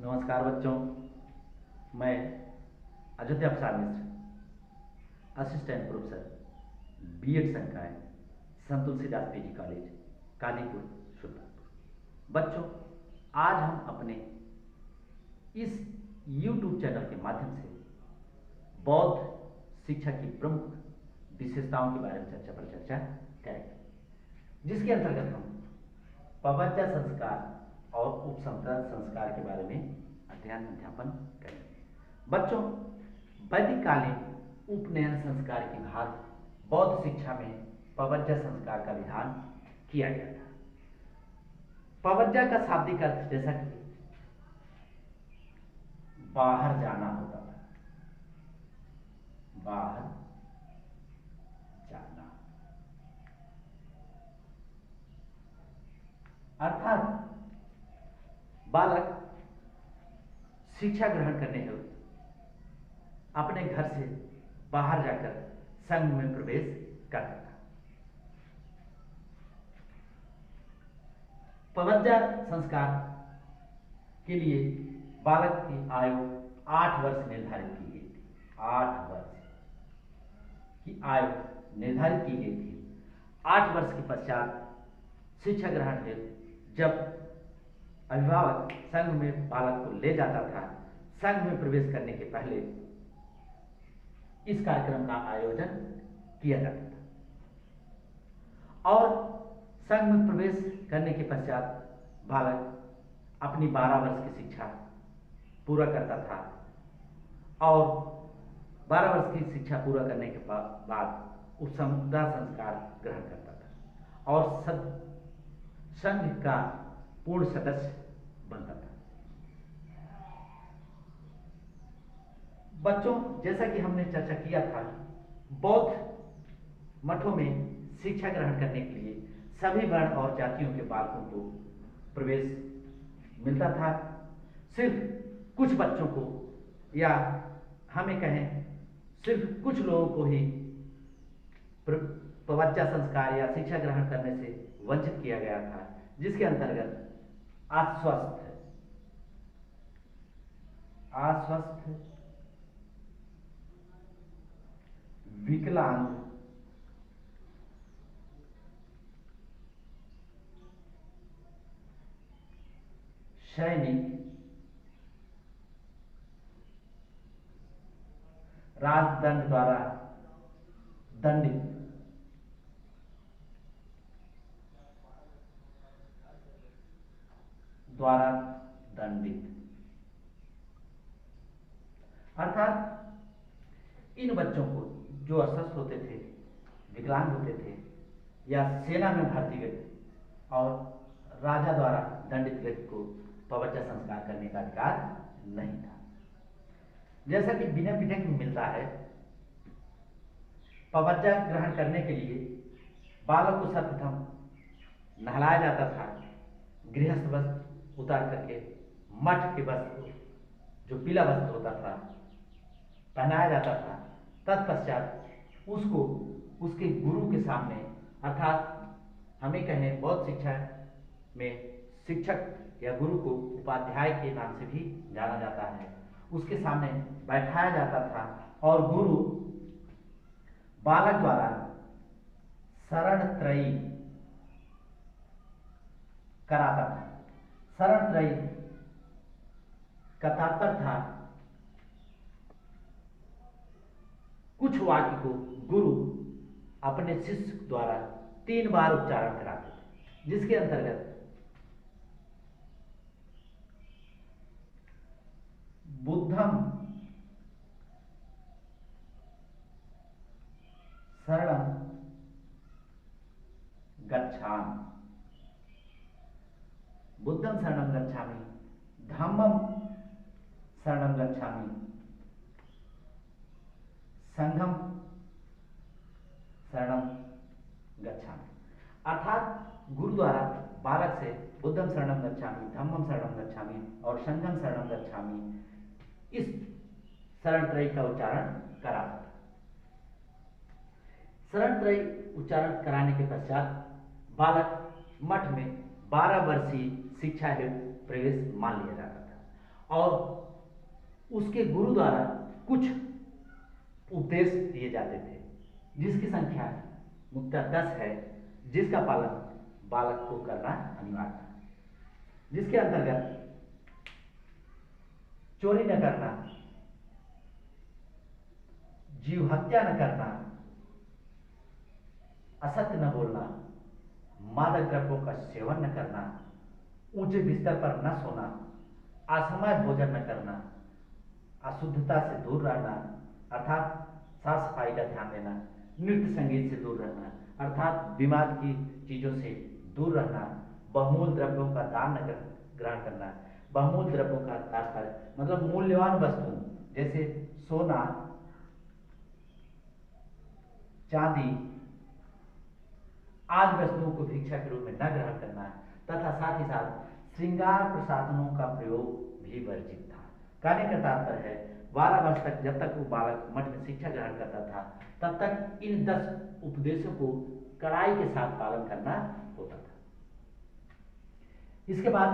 नमस्कार बच्चों, मैं Ayodhya Prasad Mishra, assistant professor BEd संकाय संत तुलसीदास पीजी कॉलेज कादीपुर सुल्तानपुर। बच्चों, आज हम अपने इस YouTube चैनल के माध्यम से बौद्ध शिक्षा की प्रमुख विशेषताओं के बारे में चर्चा करेंगे, जिसके अंतर्गत हम पवज्जा संस्कार और उपसंस्कार संस्कार के बारे में अध्यापन करेंगे। बच्चों, वैदिककालीन उपनयन संस्कार की भांति बौद्ध शिक्षा में पवज्जा संस्कार का विधान किया गया था। पवज्जा का शाब्दिक अर्थ जैसा कि बाहर जाना होता था, बाहर जाना, अर्थात बालक शिक्षा ग्रहण करने हेतु अपने घर से बाहर जाकर संघ में प्रवेश करता था। पवज्जा संस्कार के लिए बालक की आयु 8 वर्ष निर्धारित की गई थी। 8 वर्ष की आयु निर्धारित की गई थी। 8 वर्ष के पश्चात शिक्षा ग्रहण हेतु जब अभिभावक संघ में बालक को ले जाता था, संघ में प्रवेश करने के पहले इस कार्यक्रम का आयोजन किया जाता था और संघ में प्रवेश करने के पश्चात बालक अपनी 12 वर्ष की शिक्षा पूरा करता था और 12 वर्ष की शिक्षा पूरा करने के बाद उपसंस्कार संस्कार ग्रहण करता था और संघ का पूर्ण सदस्य बनता था। बच्चों, जैसा कि हमने चर्चा किया था, बौद्ध मठों में शिक्षा ग्रहण करने के लिए सभी वर्ण और जातियों के बालकों को प्रवेश मिलता था। सिर्फ कुछ बच्चों को, या हमें कहें सिर्फ कुछ लोगों को ही पवज्जा संस्कार या शिक्षा ग्रहण करने से वंचित किया गया था, जिसके अंतर्गत अस्वस्थ, विकलांग, सैनिक, राजदंड द्वारा दंडित, अर्थात इन बच्चों को जो अस्वस्थ होते थे, विकलांग होते थे या सेना में भर्ती व्यक्ति और राजा द्वारा दंडित व्यक्ति को पवज्जा संस्कार करने का अधिकार नहीं था। जैसा कि विनय पिटक में मिलता है, पवज्जा ग्रहण करने के लिए बालक को सर्वप्रथम नहलाया जाता था, गृहस्थ वस्त्र उतार करके मठ के वस्त्र, जो पीला वस्त्र होता था, पहनाया जाता था। तत्पश्चात उसको उसके गुरु के सामने, अर्थात हमें कहें बौद्ध शिक्षा में शिक्षक या गुरु को उपाध्याय के नाम से भी जाना जाता है, उसके सामने बैठाया जाता था और गुरु बालक द्वारा शरण त्रयी कराता था। शरण त्रयी का तात्पर्य था कुछ वाक्य को गुरु अपने शिष्य द्वारा 3 बार उच्चारण कराते थे, जिसके अंतर्गत बुद्धम शरणं गच्छामि, बुद्धं शरणं गच्छामि, धम्मं शरणं गच्छामि, संघम शरणं गच्छामि। अर्थात गुरु द्वारा बालक से बुद्धम शरणं गच्छामि, धम्मम शरणं गच्छामि और संघम शरणं गच्छामि इस शरण त्रयी का उच्चारण कराता था। शरण त्रयी उच्चारण कराने के पश्चात बालक मठ में 12 वर्षीय शिक्षा हेतु प्रवेश मान लिया जाता था और उसके गुरु द्वारा कुछ उपदेश दिए जाते थे, जिसकी संख्या मुख्यतः 10 है, जिसका पालन बालक को करना अनिवार्य था। जिसके अंतर्गत चोरी न करना, जीव हत्या न करना, असत्य न बोलना, मादक द्रव्यों का सेवन न करना, ऊंचे बिस्तर पर न सोना, असमय भोजन न करना, अशुद्धता से दूर रहना अर्थात साफ सफाई का ध्यान देना, नृत्य संगीत से दूर रहना अर्थात दिमाग की चीजों से दूर रहना, बहुमूल्य द्रव्यों का दान न ग्रहण करना। बहुमूल्य द्रव्यों का तात्पर्य मतलब मूल्यवान वस्तुओं जैसे सोना, चांदी आदि वस्तुओं को भिक्षा के रूप में न ग्रहण करना तथा साथ ही साथ श्रृंगार प्रसाधनों का प्रयोग भी वर्जित था। कहने का तात्पर्य है 12 वर्ष तक जब तक वो बालक मठ में शिक्षा ग्रहण करता था तब तक इन 10 उपदेशों को कड़ाई के साथ पालन करना होता था। इसके बाद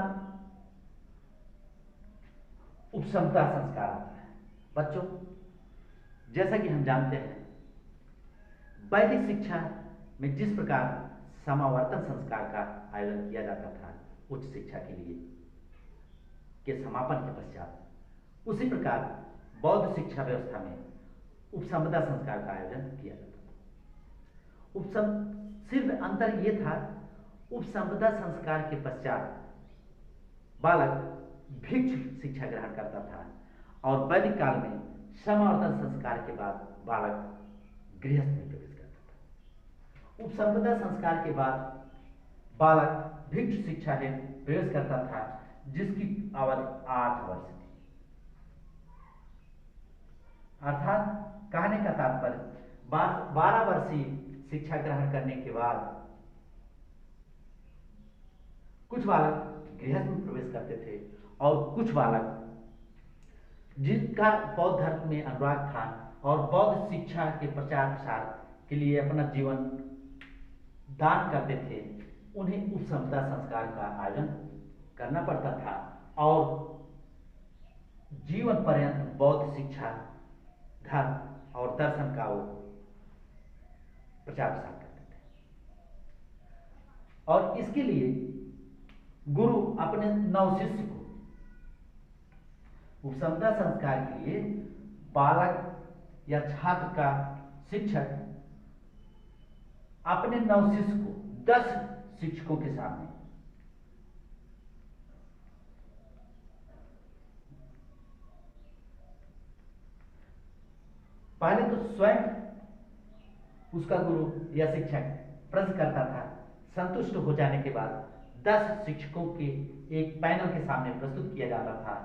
उपसंपदा संस्कार आता है। बच्चों, जैसा कि हम जानते हैं वैदिक शिक्षा में जिस प्रकार समावर्तन संस्कार का आयोजन किया जाता था उच्च शिक्षा के लिए के समापन के पश्चात, उसी प्रकार बौद्ध शिक्षा व्यवस्था में उपसंपदा संस्कार का आयोजन किया जाता था। सिर्फ अंतर यह था, उपसंपदा संस्कार के पश्चात बालक भिक्षु शिक्षा ग्रहण करता था और वैदिक काल में समावर्तन संस्कार के बाद बालक गृहस्थ में प्रवेश करता था। उपसंपदा संस्कार के बाद बालक भिक्षु शिक्षा में प्रवेश करता था जिसकी अवधि 8 वर्ष थी। अर्थात कहने का तात्पर्य 12 वर्षीय शिक्षा ग्रहण करने के बाद कुछ बालक गृहस्थ में प्रवेश करते थे और कुछ बालक जिनका बौद्ध धर्म में अनुराग था और बौद्ध शिक्षा के प्रचार प्रसार के लिए अपना जीवन दान करते थे, उन्हें उपसंपदा संस्कार का आयोजन करना पड़ता था और जीवन पर्यंत बौद्ध शिक्षा, धर्म और दर्शन का वो प्रचार प्रसार करते थे। और इसके लिए गुरु अपने नवशिष्य को उपसंपदा संस्कार के लिए बालक या छात्र का शिक्षक अपने नवशिष्य को 10 शिक्षकों के सामने पहले तो स्वयं उसका गुरु या शिक्षक प्रश्न करता था, संतुष्ट हो जाने के बाद 10 शिक्षकों के एक पैनल के सामने प्रस्तुत किया जाता था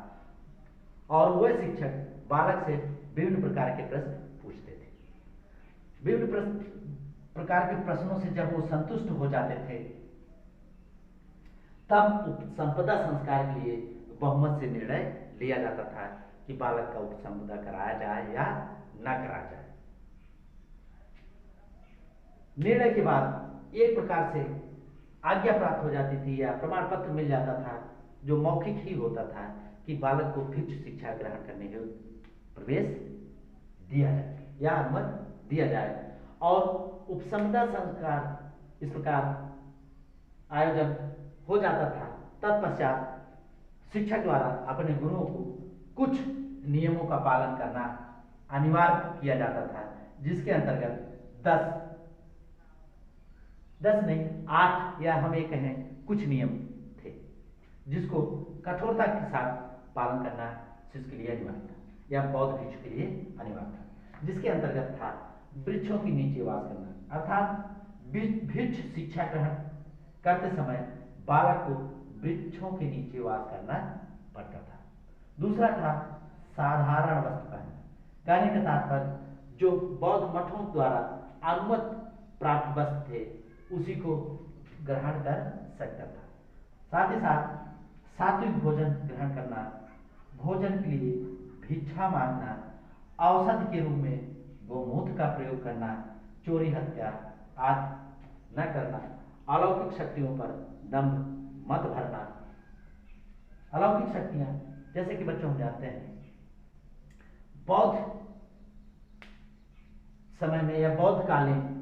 और वह शिक्षक बालक से विभिन्न प्रकार के प्रश्न पूछते थे। विभिन्न प्रकार के प्रश्नों से जब वो संतुष्ट हो जाते थे तब उपसंपदा संस्कार के लिए बहुमत से निर्णय लिया जाता था कि बालक का उपसंपदा कराया जाए या न कराया जाए। निर्णय के बाद एक प्रकार से आज्ञा प्राप्त हो जाती थी या प्रमाण पत्र मिल जाता था जो मौखिक ही होता था कि बालक को भिक्षु शिक्षा ग्रहण करने के प्रवेश दिया जाए या अनुमति दिया जाए। और उपसंपदा संस्कार इस प्रकार आयोजन हो जाता था। तत्पश्चात शिक्षक द्वारा अपने गुरुओं को कुछ नियमों का पालन करना अनिवार्य किया जाता था, जिसके अंतर्गत 10 नहीं 8 या हम ये कहें कुछ नियम थे जिसको कठोरता के साथ पालन करना शिष्य के लिए अनिवार्य था या बौद्ध भिक्षु के लिए अनिवार्य था। जिसके अंतर्गत था वृक्षों के नीचे वास करना, अर्थात भिक्षु शिक्षा ग्रहण करते समय बालक को वृक्षों के नीचे वास करना पड़ता था। दूसरा था साधारण वस्त्र पहनना। कहने का तात्पर्य जो बौद्ध मठों द्वारा अनुमति प्राप्त वस्त्र थे उसी को ग्रहण कर सकता था। साथ ही साथ सात्विक भोजन ग्रहण करना, भोजन के लिए भिक्षा मांगना, औषधि के रूप में गोमूत्र का प्रयोग करना, चोरी हत्या आदि न करना, अलौकिक शक्तियों पर दंभ मत भरना। अलौकिक शक्तियां जैसे कि बच्चों हम जानते हैं बौद्ध समय में या बौद्ध काल में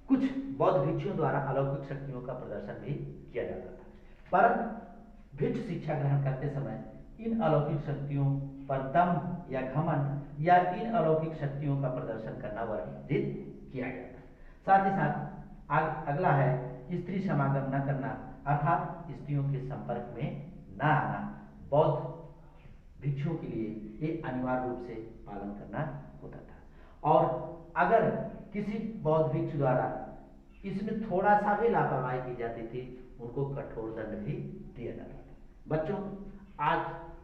कुछ बौद्ध भिक्षुओं द्वारा अलौकिक शक्तियों का प्रदर्शन भी किया जाता था, परंतु भिक्षु शिक्षा ग्रहण करते समय इन अलौकिक शक्तियों पर दम या घमंड या इन अलौकिक शक्तियों का प्रदर्शन करना वर्जित किया गया था। साथ ही साथ अगला है स्त्री समागम न करना, अर्थात स्त्रियों के संपर्क में न आना बौद्ध भिक्षुओं के लिए ये अनिवार्य रूप से पालन करना होता था। और अगर किसी बौद्ध भिक्षु द्वारा इसमें थोड़ा सा भी लापरवाही की जाती थी, उनको कठोर दंड भी दिया जाता था। बच्चों, आज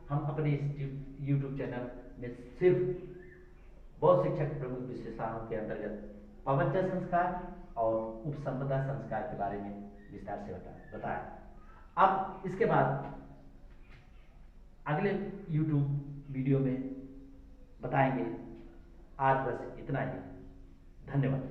हम अपने इस YouTube चैनल में सिर्फ बौद्ध शिक्षा के प्रमुख विशेषताओं के अंतर्गत पवंचर संस्कार और उपसंपदा संस्कार के बारे में विस्तार से बताया। अब इसके बाद अगले YouTube वीडियो में बताएंगे। आज बस इतना ही। धन्यवाद।